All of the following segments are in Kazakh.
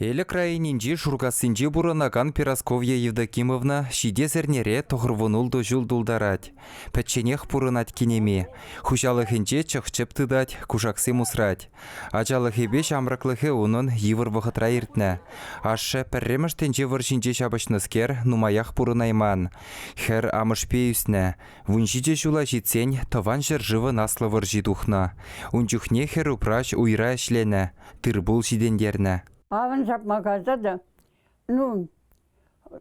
Элек районинчи шургасынчи буранакан Пирасковья Евдокимовна шидезернере тоғырвонулду жылдулдарать. Пәтченех пурынать кинеме. Хужалыхынче чықчып тыдать, кушаксы мусрать. Ачалыхебе шамраклыхы унын йывыр вғытра иртнә. Ашы пәрреміштенче выршинче шабашныскер нумаях пурынайман. Хер амышпе үсне. Вуншиче жула житсен тован жыржывы наслы выржидухна. Унчухне хер упраш уйра эшлене. Тырбул жидендерне. Аван жапмаказа да,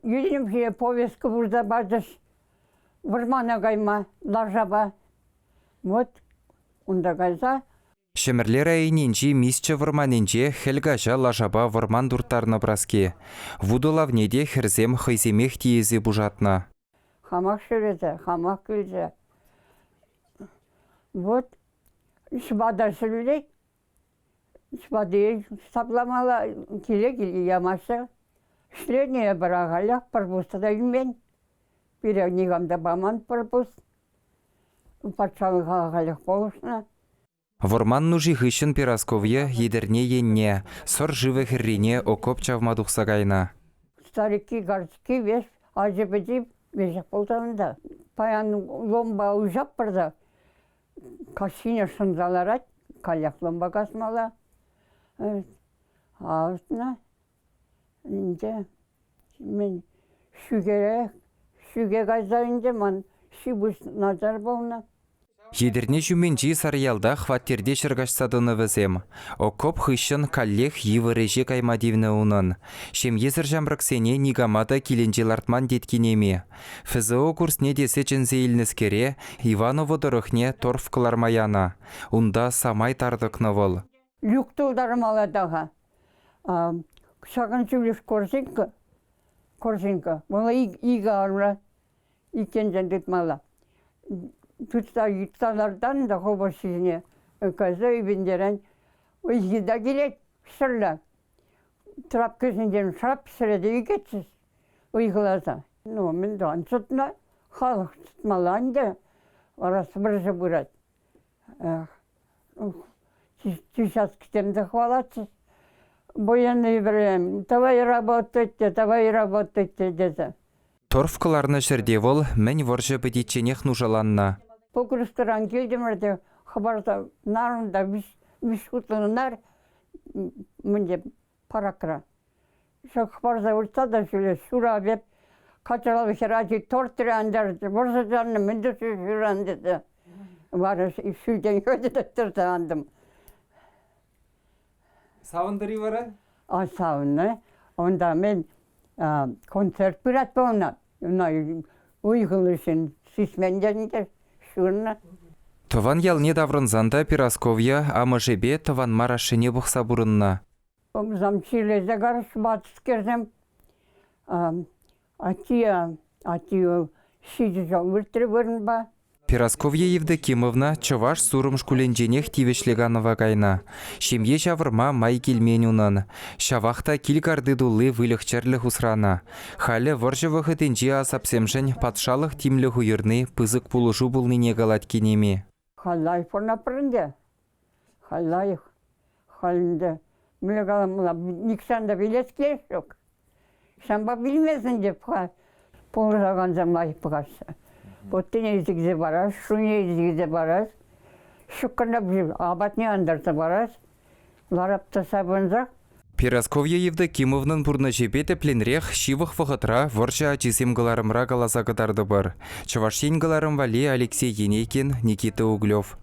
юдемшие повестка burada бардаш, вармана гайма, лажаба. Вот, унда гайза. Шемерлер айнинчи мисче варманинче хелгажа лажаба варман дуртарна браске. Вудулавнеде херзем хайземех тиезе бужатна. Хамак шерезе, хамак кылзе. Вот, шбада шелулек. Шпадей сапламала келе ямаша. Шледнее барагалях парбустада юмен. Перегнигамда баман парбуст. Патшалыгалях полушна. Ворман нужи хыщен Пирасковье едерне енне, сор живы херрине окоп чавмадух сагайна. Старики городки веш, ажебеди вешек полтавында. Паян ломба ужап барда. Кашине шынзаларать, калях ломба касмала. Ağzına ince men şüge gazarınca man şibus nazar bolna. Едерне жүменчи сарьялда хваттерде шыргашсадыны візем. Окоп хыщын каллех йывыреже каймадивны унын. Шемезір жамрыксене нигамада киленче лартман деткенеме. ФЗО курсне десе чензе илнескере Иваново дырыхне торф кылармаяна. Унда самай тардыкны выл. Люктулдарым аладаға. Шағын жүліш корзинка. Мұны иға арыра, икен жәндет мала. Тұтса ютталардан да қобыр сізіне. Өкізі үйбендерін. Өзгеда келет, пісірла. Трап көзінден шырап пісіреді үйгетсіз. Үйғылаза. Мен дұған сұтына халық тұтмаланды. Арасы біржі бұрад. Сейчас к тем захвалаться. Военные время. Давай работайте, деда. Торфкаларны жерде вол, мен воржы бідетченех нужаланна. Покрыстыран келдім әрде, хабарда нарында виш құтлыны нар, мінде паракра. Шық хабарда ұртса да жүле шура беп, қачалығы херажи тортыры андарды, борса жанны мінді шуран деді. Бары шүлден көдеді тұрды андым. Сауындыры бары? Сауынны. Онда мен концерт бұрат болна. Уйғыл үшін сисмендерінде шурна. Тован ялне даврынзанда Пирасковья амыжебе тован марашыне бұқса бұрынна. Замчилезе гарыш батыс керзем. Атия шиді жол үртірі бұрын ба. Пирасковья Евдокимовна чываш сурым шкуленженех тивешлеганова кайна. Шемье шавырма май келмен унан. Шавахта килгарды дулы вылықчерлі хусрана. Халі варжывығы тенже асапсемшін патшалық тимлі хуйырны пызык пулышу булныне галат кенеме. Халай форна пырынды. Халайық. Халынды. Мүлі қаламыла никсанда білес келес жоқ. Шамба білмесін деп пулыраған замлайық бұғасы. Боттыне езігізе барас, шуне езігізе барас, шыққында бір абатне андарса барас, ларапта сабынзақ. Пирасковья Евдокимовнын пурна жепеті пленрех шивых вғытра варжа ачисем галарымра галаса кытарды бар. Чывашсен галарым вали Алексей Енейкин, Никита Углев.